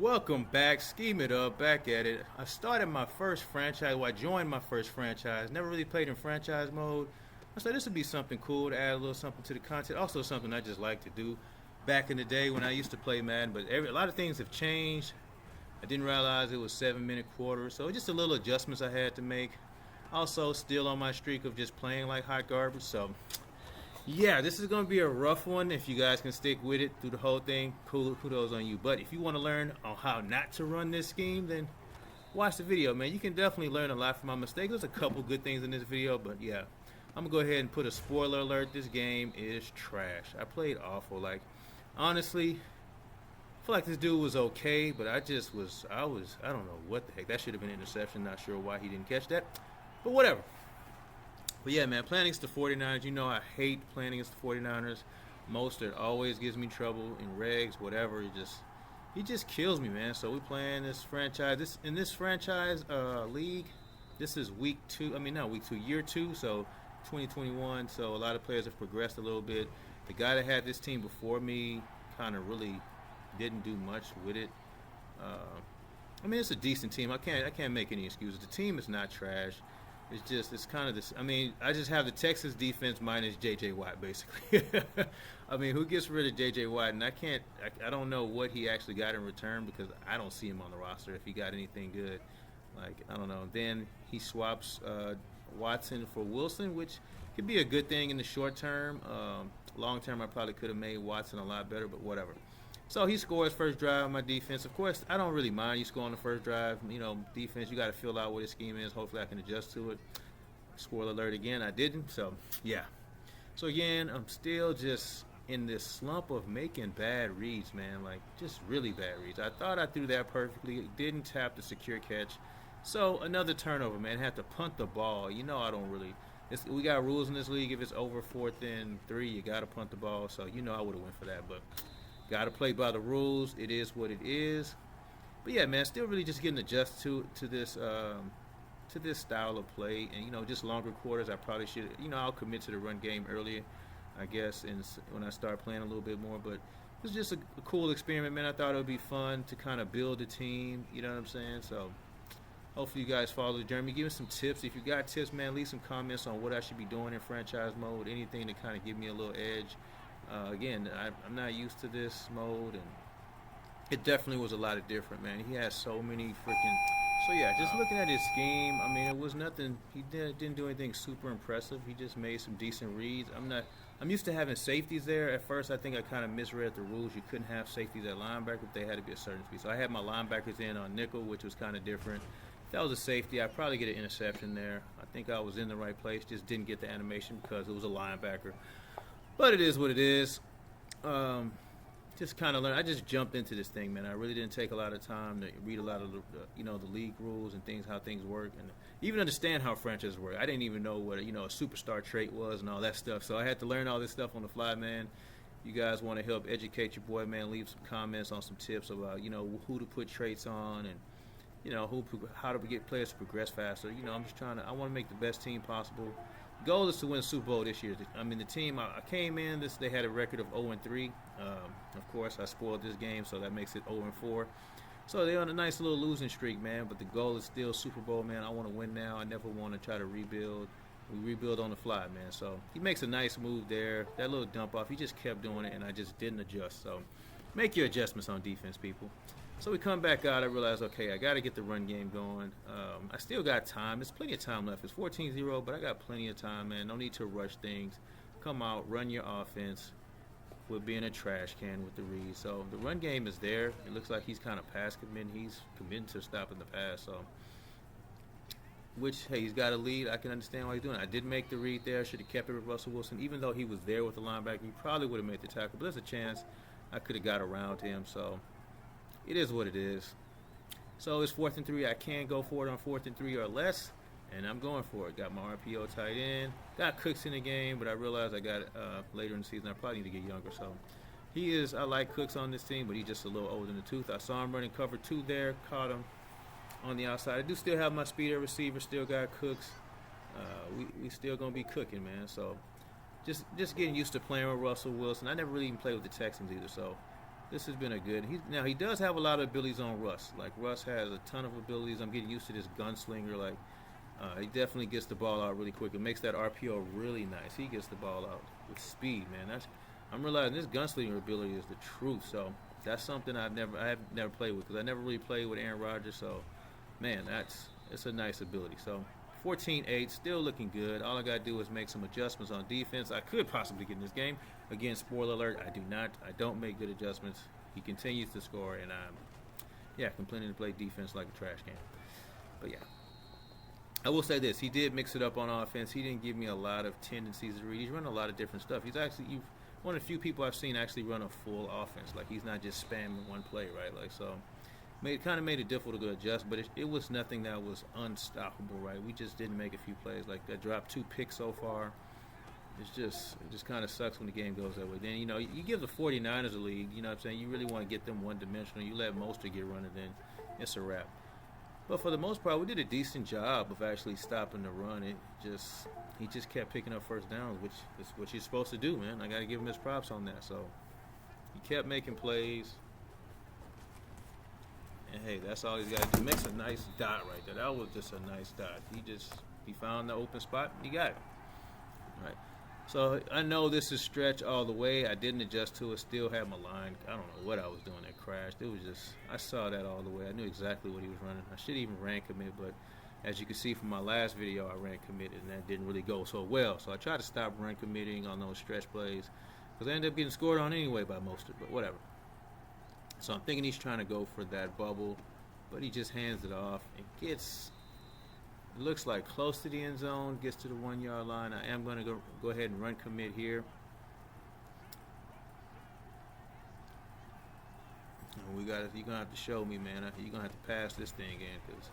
Welcome back, Scheme It Up, back at it. I started my first franchise, I joined my first franchise. Never really played in franchise mode. I said this would be something cool to add a little something to the content. Also something I just like to do back in the day when I used to play Madden. But a lot of things have changed. I didn't realize it was 7 minute quarters, so just a little adjustments I had to make. Also, still on my streak of just playing like hot garbage, so yeah, this is going to be a rough one. If you guys can stick with it through the whole thing, cool, kudos on you. But if you want to learn on how not to run this scheme, then watch the video, man. You can definitely learn a lot from my mistakes. There's a couple good things in this video, but yeah, I'm going to go ahead and put a spoiler alert. This game is trash. I played awful. Like, honestly, I feel like this dude was okay, but I don't know what the heck. That should have been an interception. Not sure why he didn't catch that, but whatever. But yeah, man, playing against the 49ers, you know I hate playing against the 49ers. Mostert always gives me trouble in regs, whatever. He just kills me, man. So we playing this franchise. This franchise league, this is week 2. I mean, not week 2, year 2, so 2021. So a lot of players have progressed a little bit. The guy that had this team before me kind of really didn't do much with it. I mean, it's a decent team. I can't make any excuses. The team is not trash. It's kind of this. I mean, I just have the Texas defense minus J.J. Watt, basically. I mean, who gets rid of J.J. Watt? And I don't know what he actually got in return because I don't see him on the roster if he got anything good. Like, I don't know. Then he swaps Watson for Wilson, which could be a good thing in the short term. Long term, I probably could have made Watson a lot better, but whatever. So he scores first drive on my defense. Of course, I don't really mind you scoring the first drive. You know, defense, you got to fill out what his scheme is. Hopefully I can adjust to it. Spoiler alert again, I didn't. So, yeah. So, again, I'm still just in this slump of making bad reads, man. Like, just really bad reads. I thought I threw that perfectly. Didn't tap the secure catch. So, another turnover, man. Had to punt the ball. You know I don't really. We got rules in this league. If it's over 4th and 3, you got to punt the ball. So, you know I would have went for that. But got to play by the rules. It is what it is. But yeah, man, still really just getting adjusted to this style of play, and just longer quarters. I probably should, I'll commit to the run game earlier, I guess, and when I start playing a little bit more. But it was just a cool experiment, man. I thought it would be fun to kind of build a team. You know what I'm saying? So hopefully you guys follow the journey. Give me some tips. If you got tips, man, leave some comments on what I should be doing in franchise mode. Anything to kind of give me a little edge. Again, I'm not used to this mode, and it definitely was a lot of different, man. He has so many freaking. So yeah, just looking at his scheme, I mean, it was nothing. He didn't do anything super impressive. He just made some decent reads. I'm used to having safeties there. At first, I think I kind of misread the rules. You couldn't have safeties at linebacker, but they had to be a certain speed. So I had my linebackers in on nickel, which was kind of different. If that was a safety, I'd probably get an interception there. I think I was in the right place, just didn't get the animation because it was a linebacker. But it is what it is. Just kind of learn. I just jumped into this thing, man. I really didn't take a lot of time to read a lot of the league rules and things, how things work, and even understand how franchises work. I didn't even know what a superstar trait was and all that stuff. So I had to learn all this stuff on the fly, man. You guys want to help educate your boy, man? Leave some comments on some tips about who to put traits on and how to get players to progress faster. I'm just I want to make the best team possible. Goal is to win Super Bowl this year. I mean, the team I came in, they had a record of 0-3. Of course, I spoiled this game, so that makes it 0-4. So they're on a nice little losing streak, man. But the goal is still Super Bowl, man. I want to win now. I never want to try to rebuild. We rebuild on the fly, man. So he makes a nice move there. That little dump off, he just kept doing it, and I just didn't adjust. So make your adjustments on defense, people. So we come back out. I realize, okay, I got to get the run game going. I still got time. There's plenty of time left. It's 14-0, but I got plenty of time, man. No need to rush things. Come out, run your offense. With being a trash can with the read. So the run game is there. It looks like he's kind of pass committing. He's committed to stopping the pass. So, hey, he's got a lead. I can understand why he's doing it. I did make the read there. Should have kept it with Russell Wilson. Even though he was there with the linebacker, he probably would have made the tackle. But there's a chance I could have got around him. So it is what it is. So it's 4th and 3. I can go for it on 4th and 3 or less, and I'm going for it. Got my RPO tight end. Got Cooks in the game, but I realized I got it later in the season. I probably need to get younger. So I like Cooks on this team, but he's just a little older in the tooth. I saw him running cover 2 there, caught him on the outside. I do still have my speed at receiver, still got Cooks. We still going to be cooking, man. So just getting used to playing with Russell Wilson. I never really even played with the Texans either, so This has been a good. Now he does have a lot of abilities on Russ. Like Russ has a ton of abilities. I'm getting used to this gunslinger. Like he definitely gets the ball out really quick. It makes that RPO really nice. He gets the ball out with speed, man. I'm realizing this gunslinger ability is the truth. So that's something I have never played with, because I never really played with Aaron Rodgers. So man, it's a nice ability. So 14-8, still looking good. All I got to do is make some adjustments on defense. I could possibly get in this game. Again, spoiler alert, I do not. I don't make good adjustments. He continues to score, and I'm complaining to play defense like a trash can. But yeah, I will say this: he did mix it up on offense. He didn't give me a lot of tendencies to read. He's running a lot of different stuff. He's one of the few people I've seen actually run a full offense. Like he's not just spamming one play, right? Like so. Kind of made it difficult to adjust, but it was nothing that was unstoppable, right? We just didn't make a few plays. Like I dropped 2 picks so far. It just kind of sucks when the game goes that way. Then, you give the 49ers a lead, you know what I'm saying? You really want to get them one-dimensional. You let Mostert get running, then it's a wrap. But for the most part, we did a decent job of actually stopping the run. He just kept picking up first downs, which is what you're supposed to do, man. I got to give him his props on that. So he kept making plays. And hey, that's all he's got to do. Makes a nice dot right there. That was just a nice dot. He found the open spot and he got it. Right. So I know this is stretch all the way. I didn't adjust to it. Still had my line. I don't know what I was doing that crashed. It was just, I saw that all the way. I knew exactly what he was running. I should even ran commit, but as you can see from my last video, I ran committed and that didn't really go so well. So I tried to stop run committing on those stretch plays because I ended up getting scored on anyway by Mostert, but whatever. So I'm thinking he's trying to go for that bubble, but he just hands it off and gets, it looks like close to the end zone, gets to the 1 yard line. I am going to go ahead and run commit here. And you're going to have to show me, man. You're going to have to pass this thing in because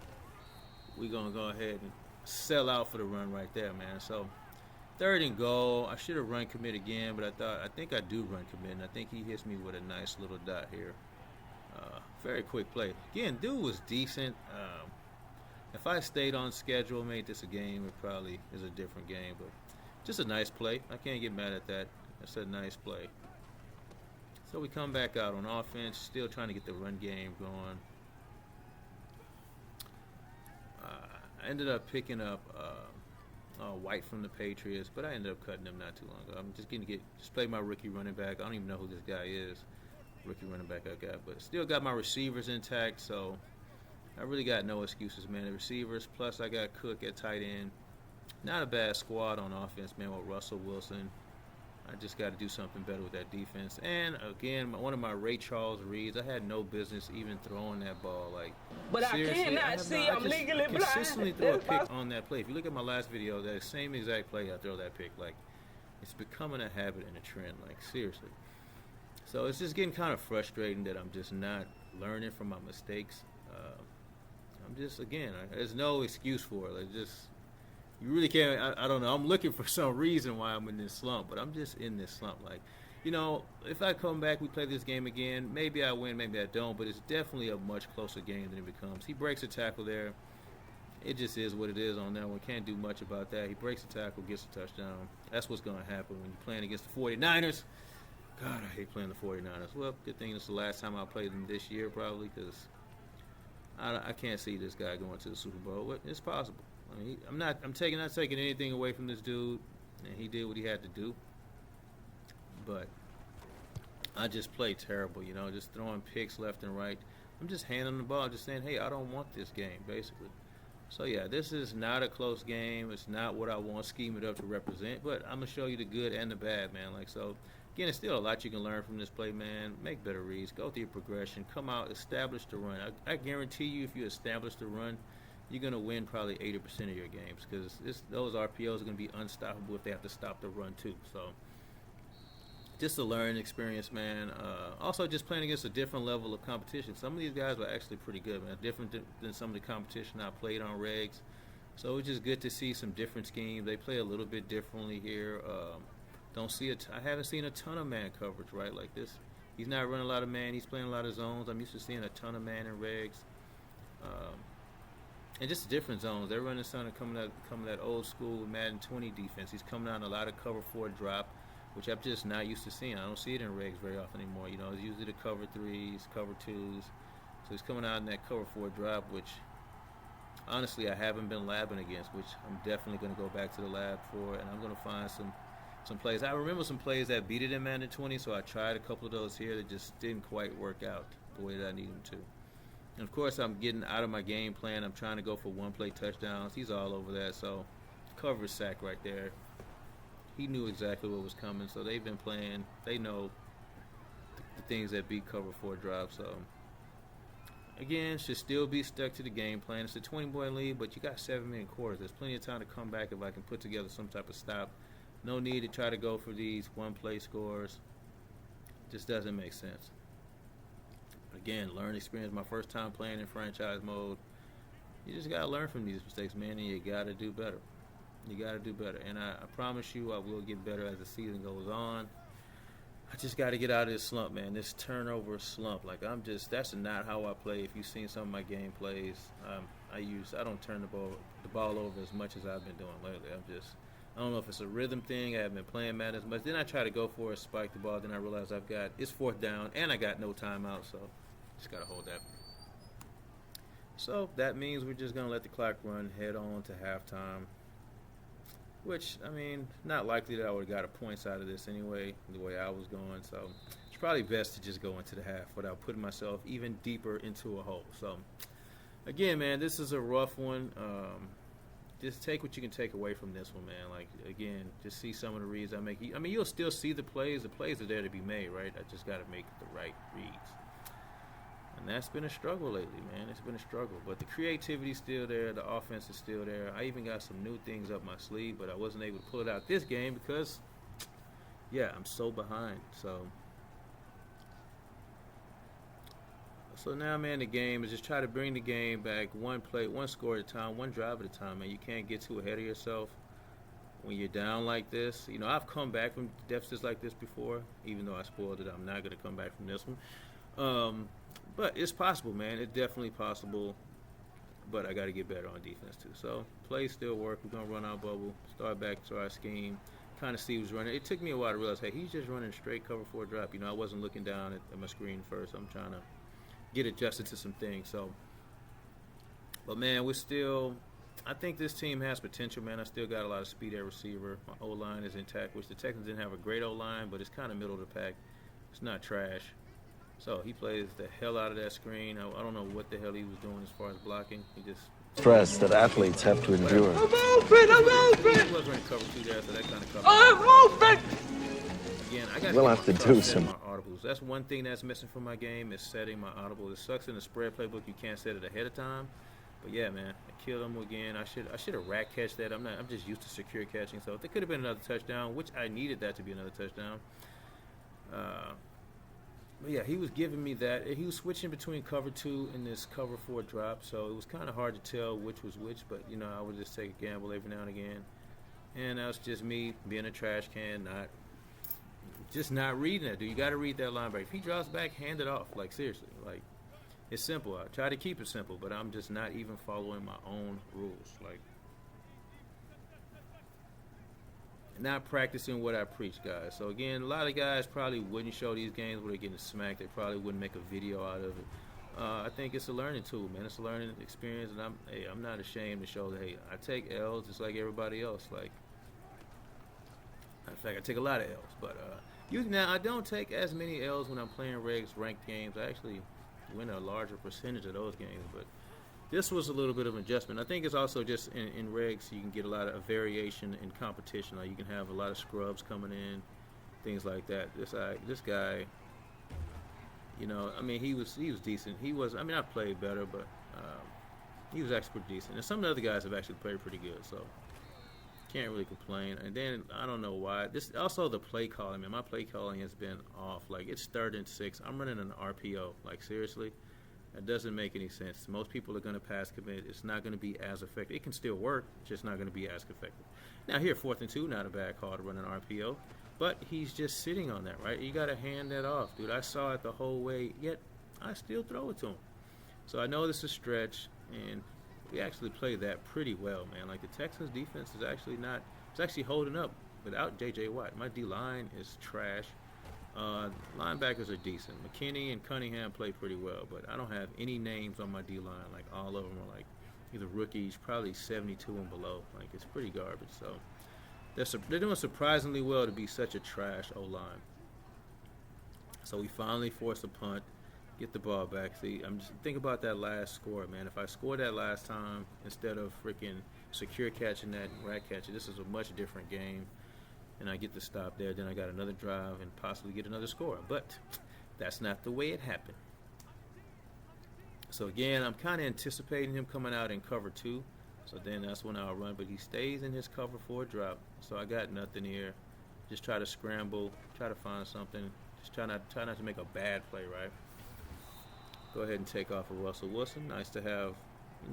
we're going to go ahead and sell out for the run right there, man. So 3rd and goal. I should have run commit again, but I think I do run commit, and I think he hits me with a nice little dot here. Very quick play. Again, dude was decent. If I stayed on schedule, made this a game, it probably is a different game. But just a nice play. I can't get mad at that. That's a nice play. So we come back out on offense, still trying to get the run game going. I ended up picking up White from the Patriots, but I ended up cutting him not too long ago. I'm just going to just play my rookie running back. I don't even know who this guy is. Rookie running back I got, but still got my receivers intact, so I really got no excuses, man. The receivers, plus I got Cook at tight end. Not a bad squad on offense, man, with Russell Wilson. I just got to do something better with that defense. And again, one of my Ray Charles reads, I had no business even throwing that ball. Like, but seriously, I cannot see. I'm legally blind. Consistently throw a pick on that play. If you look at my last video, that same exact play, I throw that pick. Like, it's becoming a habit and a trend. Like, seriously. So it's just getting kind of frustrating that I'm just not learning from my mistakes. I'm just, again, there's no excuse for it. Like, just, you really can't, I don't know. I'm looking for some reason why I'm in this slump, but I'm just in this slump. Like, if I come back, we play this game again, maybe I win, maybe I don't, but it's definitely a much closer game than it becomes. He breaks a tackle there. It just is what it is on that one. Can't do much about that. He breaks a tackle, gets a touchdown. That's what's going to happen when you're playing against the 49ers. God, I hate playing the 49ers. Well, good thing it's the last time I played them this year, probably, because I can't see this guy going to the Super Bowl. It's possible. I mean, I'm not taking anything away from this dude, and he did what he had to do. But I just play terrible, just throwing picks left and right. I'm just handing the ball, just saying, hey, I don't want this game, basically. So, yeah, this is not a close game. It's not what I want to scheme it up to represent, but I'm going to show you the good and the bad, man. Like, so, again, it's still a lot you can learn from this play, man. Make better reads. Go through your progression. Come out. Establish the run. I guarantee you if you establish the run, you're going to win probably 80% of your games because those RPOs are going to be unstoppable if they have to stop the run, too. So, just a learning experience, man. Also, just playing against a different level of competition. Some of these guys were actually pretty good, man. Different than some of the competition I played on regs. So it's just good to see some different schemes. They play a little bit differently here. I haven't seen a ton of man coverage, right? Like this. He's not running a lot of man. He's playing a lot of zones. I'm used to seeing a ton of man in regs. And just different zones. They're running something coming that old school Madden 20 defense. He's coming out in a lot of cover 4 drop, which I'm just not used to seeing. I don't see it in regs very often anymore. You know, it's usually the cover 3s, cover 2s. So he's coming out in that cover 4 drop, which honestly I haven't been labbing against, which I'm definitely going to go back to the lab for, and I'm going to find some plays. I remember some plays that beat it in Madden 20, so I tried a couple of those here that just didn't quite work out the way that I need them to. And of course, I'm getting out of my game plan. I'm trying to go for one-play touchdowns. He's all over that, so cover sack right there. He knew exactly what was coming, so they've been playing. They know the things that beat cover 4 drops. So again, should still be stuck to the game plan. It's a 20-point lead, but you got 7-minute quarters. There's plenty of time to come back if I can put together some type of stop. No need to try to go for these one-play scores. Just doesn't make sense. Again, learn experience. My first time playing in franchise mode. You just got to learn from these mistakes, man, and you got to do better. You got to do better. And I promise you I will get better as the season goes on. I just got to get out of this slump, man, this turnover slump. Like, that's not how I play. If you've seen some of my game plays, I don't turn the ball over as much as I've been doing lately. I don't know if it's a rhythm thing. I haven't been playing Madden as much. Then I try to go for it, spike the ball. Then I realize it's 4th down, and I got no timeout, so just got to hold that. So that means we're just going to let the clock run, head on to halftime, which, I mean, not likely that I would have got a points out of this anyway, the way I was going. So it's probably best to just go into the half without putting myself even deeper into a hole. So, again, man, this is a rough one. Just take what you can take away from this one, man. Like, again, just see some of the reads I make. I mean, you'll still see the plays. The plays are there to be made, right? I just got to make the right reads. And that's been a struggle lately, man. It's been a struggle. But the creativity's still there. The offense is still there. I even got some new things up my sleeve, but I wasn't able to pull it out this game because, yeah, I'm so behind. So now, man, the game is just try to bring the game back one play, one score at a time, one drive at a time, man. You can't get too ahead of yourself when you're down like this. You know, I've come back from deficits like this before, even though I spoiled it. I'm not going to come back from this one. But it's possible, man. It's definitely possible. But I got to get better on defense, too. So plays still work. We're going to run our bubble, start back to our scheme, kind of see who's running. It took me a while to realize, hey, he's just running straight cover 4 drop. You know, I wasn't looking down at my screen first. I'm trying to get adjusted to some things. So, but man, I think this team has potential, man. I still got a lot of speed at receiver. My O-line is intact, which the Texans didn't have a great O-line, but it's kind of middle of the pack. It's not trash. So he plays the hell out of that screen. I don't know what the hell he was doing as far as blocking. He just stress that athletes have to endure. I'm open! He was running cover 2 there, so that kind of covered. I'm open! Again, I got We'll have to do some audibles. That's one thing that's missing from my game is setting my audible. It sucks in the spread playbook. You can't set it ahead of time. But yeah, man, I killed him again. I should have rack catched that. I'm just used to secure catching. So there could have been another touchdown, which I needed that to be another touchdown. But yeah, he was giving me that. He was switching between cover 2 and this cover 4 drop, so it was kind of hard to tell which was which. But you know, I would just take a gamble every now and again, and that was just me being a trash can, not reading that. Dude, you got to read that linebacker. If he drops back, hand it off. Like seriously, like it's simple. I try to keep it simple, but I'm just not even following my own rules. Like. Not practicing what I preach, guys. So again, a lot of guys probably wouldn't show these games where they're getting smacked. They probably wouldn't make a video out of it. I think it's a learning tool, man. It's a learning experience, and I'm not ashamed to show that. Hey, I take L's just like everybody else. Like, in fact, I take a lot of L's. But now I don't take as many L's when I'm playing ranked games. I actually win a larger percentage of those games, but. This was a little bit of an adjustment. I think it's also just in regs you can get a lot of variation in competition. Like you can have a lot of scrubs coming in, things like that. This guy, you know, I mean, he was decent. I mean, I played better, but he was actually pretty decent. And some of the other guys have actually played pretty good, so can't really complain. And then I don't know why. This also the play calling. Man, my play calling has been off. Like it's 3rd and 6. I'm running an RPO. Like seriously. That doesn't make any sense. Most people are going to pass commit. It's not going to be as effective. It can still work, just not going to be as effective. Now here, 4th and 2, not a bad call to run an RPO, but he's just sitting on that, right? You got to hand that off, dude. I saw it the whole way, yet I still throw it to him. So I know this is a stretch, and we actually played that pretty well, man. Like the Texans defense is actually holding up without J.J. Watt. My D-line is trash. Linebackers are decent. McKinney and Cunningham play pretty well, but I don't have any names on my D-line. Like, all of them are like either rookies, probably 72 and below. Like, it's pretty garbage. So they're doing surprisingly well to be such a trash O-line. So we finally force a punt, get the ball back. See, I'm just think about that last score, man. If I scored that last time instead of freaking secure catching that rat catcher, this is a much different game. And I get the stop there. Then I got another drive and possibly get another score. But that's not the way it happened. So again, I'm kind of anticipating him coming out in cover 2. So then that's when I'll run. But he stays in his cover 4 drop. So I got nothing here. Just try to scramble, try to find something. Just try not to make a bad play, right? Go ahead and take off of Russell Wilson. Nice to have,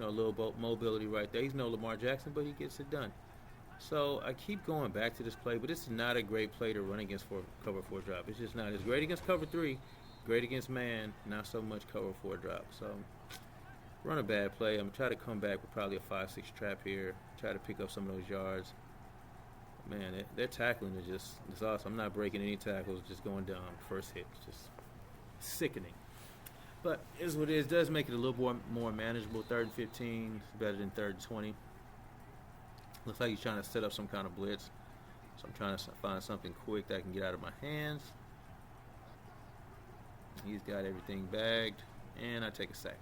a little mobility right there. He's no Lamar Jackson, but he gets it done. So I keep going back to this play, but this is not a great play to run against cover 4 drop. It's just not. It's great against cover 3, great against man, not so much cover 4 drop. So run a bad play. I'm trying to come back with probably a 5-6 trap here. Try to pick up some of those yards. Man, their tackling is just awesome. I'm not breaking any tackles, just going down first hit. It's just sickening. But it is what it is. It does make it a little more manageable. 3rd and 15 is better than 3rd and 20. Looks like he's trying to set up some kind of blitz. So I'm trying to find something quick that I can get out of my hands. He's got everything bagged, and I take a sack.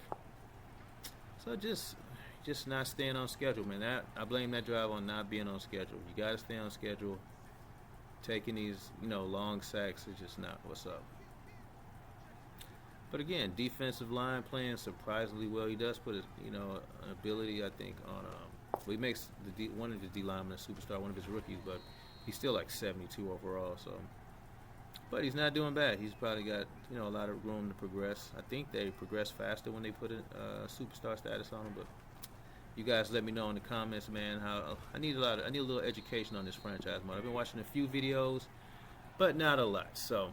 So just not staying on schedule, man. I blame that drive on not being on schedule. You got to stay on schedule. Taking these, long sacks is just not what's up. But again, defensive line playing surprisingly well. He does put an ability, I think, on he makes one of the D linemen a superstar, one of his rookies, but he's still like 72 overall. So, but he's not doing bad. He's probably got a lot of room to progress. I think they progress faster when they put a superstar status on him. But you guys, let me know in the comments, man. How I need a little education on this franchise mode. I've been watching a few videos, but not a lot. So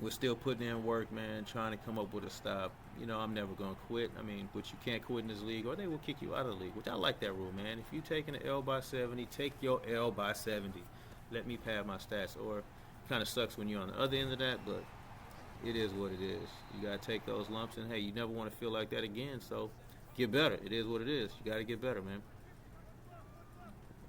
we're still putting in work, man. Trying to come up with a stop. I'm never gonna quit. I mean, but you can't quit in this league, or they will kick you out of the league. Which I like that rule, man. If you taking an L by 70, take your L by 70. Let me pad my stats. Or it kind of sucks when you're on the other end of that, but it is what it is. You gotta take those lumps, and hey, you never want to feel like that again. So get better. It is what it is. You gotta get better, man.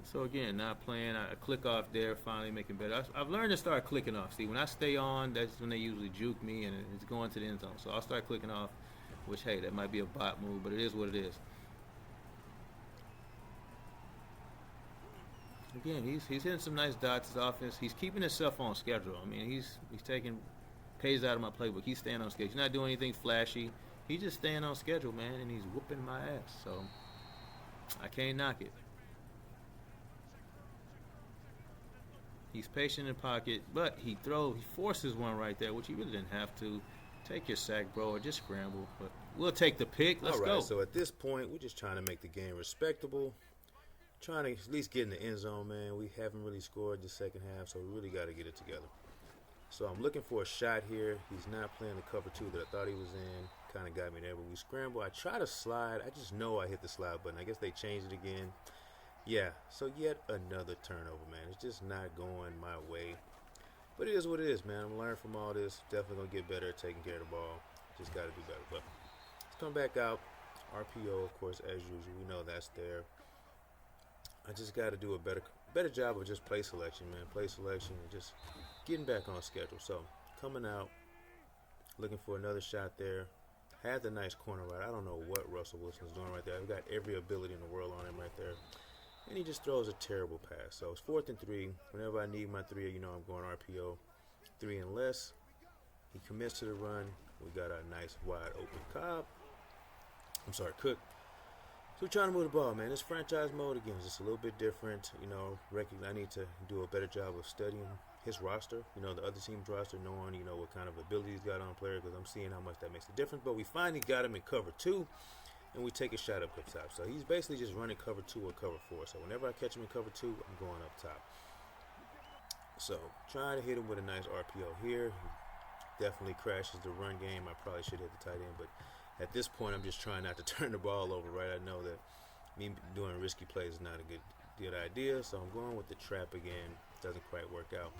So again, not playing. I click off there, finally making better. I've learned to start clicking off. See, when I stay on, that's when they usually juke me, and it's going to the end zone. So I'll start clicking off, which, hey, that might be a bot move, but it is what it is. Again, he's hitting some nice dots. His offense, he's keeping himself on schedule. I mean, he's taking pages out of my playbook. He's staying on schedule. He's not doing anything flashy. He's just staying on schedule, man, and he's whooping my ass. So I can't knock it. He's patient in pocket, but he forces one right there, which he really didn't have to. Take your sack, bro, or just scramble. But we'll take the pick. Let's go. So at this point, we're just trying to make the game respectable. Trying to at least get in the end zone, man. We haven't really scored the second half, so we really got to get it together. So I'm looking for a shot here. He's not playing the cover 2 that I thought he was in. Kind of got me there, but we scramble. I try to slide. I just know I hit the slide button. I guess they changed it again. Yeah, so yet another turnover, man. It's just not going my way. But it is what it is, man. I'm learning from all this. Definitely going to get better at taking care of the ball. Just got to do better. But let's come back out. RPO, of course, as usual. We know that's there. I just got to do a better job of just play selection, man. Play selection and just getting back on schedule. So coming out, looking for another shot there. Had the nice corner right. I don't know what Russell Wilson's doing right there. I've got every ability in the world on him right there. And he just throws a terrible pass. So it's 4th and 3. Whenever I need my 3, I'm going RPO. 3 and less. He commits to the run. We got a nice wide open Cook. So we're trying to move the ball, man. This franchise mode, again, is just a little bit different. I need to do a better job of studying his roster. The other team's roster, knowing, what kind of ability he's got on player, because I'm seeing how much that makes a difference. But we finally got him in cover 2. And we take a shot up top. So he's basically just running cover 2 or cover 4. So whenever I catch him in cover 2, I'm going up top. So trying to hit him with a nice RPO here. He definitely crashes the run game. I probably should hit the tight end. But at this point, I'm just trying not to turn the ball over, right? I know that me doing risky plays is not a good good idea. So I'm going with the trap again. Doesn't quite work out.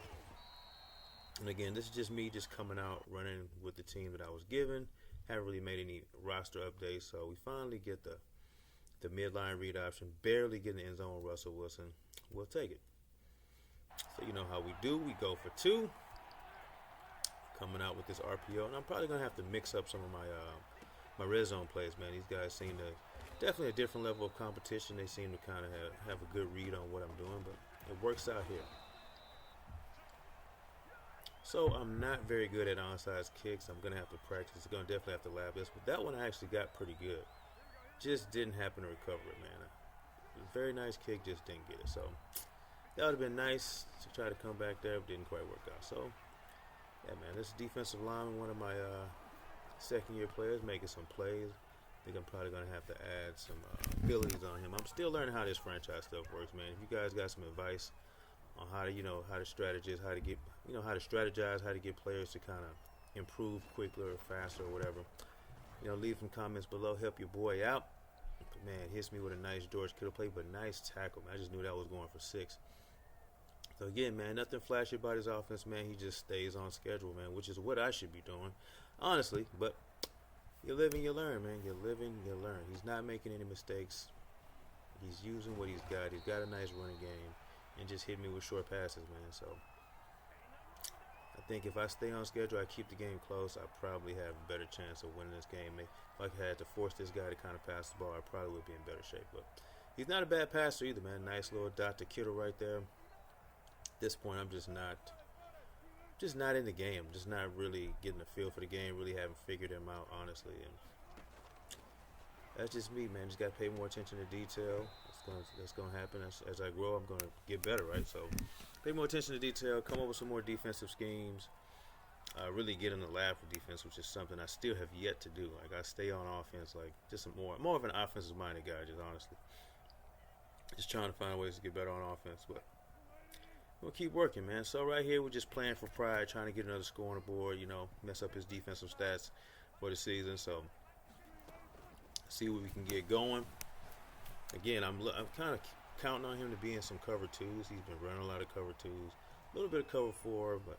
And again, this is just me just coming out, running with the team that I was given. Haven't really made any roster updates. So we finally get the midline read option. Barely getting the end zone with Russell Wilson. We'll take it. So you know how we do. We go for 2. Coming out with this RPO. And I'm probably going to have to mix up some of my red zone plays, man. These guys seem to definitely a different level of competition. They seem to kind of have a good read on what I'm doing, but it works out here. So I'm not very good at onside kicks. I'm going to have to practice. I'm going to definitely have to lab this, but that one I actually got pretty good. Just didn't happen to recover it, man. Very nice kick, just didn't get it. So that would have been nice to try to come back there, but didn't quite work out. So yeah, man, this defensive lineman, one of my second-year players, making some plays. I think I'm probably going to have to add some abilities on him. I'm still learning how this franchise stuff works, man. If you guys got some advice on how to, how to strategize, how to get players to kind of improve quicker or faster or whatever, leave some comments below. Help your boy out. But man, hits me with a nice George Kittle play, but nice tackle, man. I just knew that was going for 6. So again, man, nothing flashy about his offense, man. He just stays on schedule, man, which is what I should be doing, honestly. But you live and you learn, man. You live and you learn. He's not making any mistakes. He's using what he's got. He's got a nice running game, and just hit me with short passes, man. So I think if I stay on schedule, I keep the game close, I probably have a better chance of winning this game. If I had to force this guy to kind of pass the ball, I probably would be in better shape. But he's not a bad passer either, man. Nice little dot to Kittle right there. At this point, I'm just not in the game. Just not really getting a feel for the game. Really haven't figured him out, honestly. And that's just me, man. Just got to pay more attention to detail. That's gonna happen as I grow. I'm gonna get better, right? So pay more attention to detail. Come up with some more defensive schemes. Really get in the lab for defense, which is something I still have yet to do. Like, I stay on offense, like just more of an offensive minded guy. Just honestly, just trying to find ways to get better on offense, but we'll keep working, man. So right here, we're just playing for pride, trying to get another score on the board. Mess up his defensive stats for the season. So see what we can get going. Again, I'm kind of counting on him to be in some cover 2s. He's been running a lot of cover 2s, a little bit of cover 4, but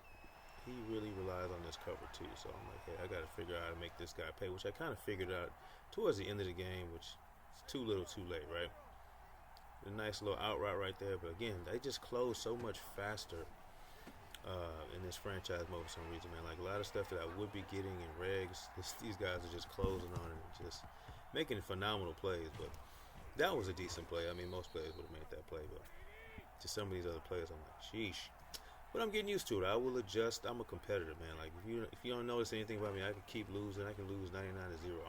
he really relies on this cover 2. So I'm like, hey, I got to figure out how to make this guy pay, which I kind of figured out towards the end of the game, which is too little too late, right? A nice little out route right there, but again, they just close so much faster in this franchise mode for some reason, man. Like, a lot of stuff that I would be getting in regs, these guys are just closing on it and just making phenomenal plays. But that was a decent play. I mean, most players would have made that play, but to some of these other players, I'm like, sheesh. But I'm getting used to it. I will adjust. I'm a competitor, man. Like, if you don't notice anything about me, I can keep losing. I can lose 99-0.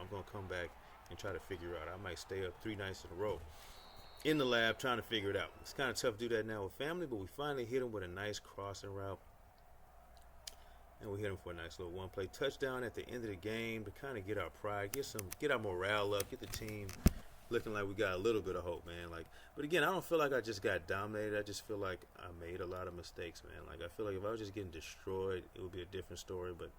I'm gonna come back and try to figure it out. I might stay up 3 nights in a row in the lab trying to figure it out. It's kind of tough to do that now with family, but we finally hit him with a nice crossing route. And we hit him for a nice little one-play touchdown at the end of the game to kind of get our pride, get our morale up, get the team looking like we got a little bit of hope, man. Like, but again, I don't feel like I just got dominated. I just feel like I made a lot of mistakes, man. Like, I feel like if I was just getting destroyed, it would be a different story. But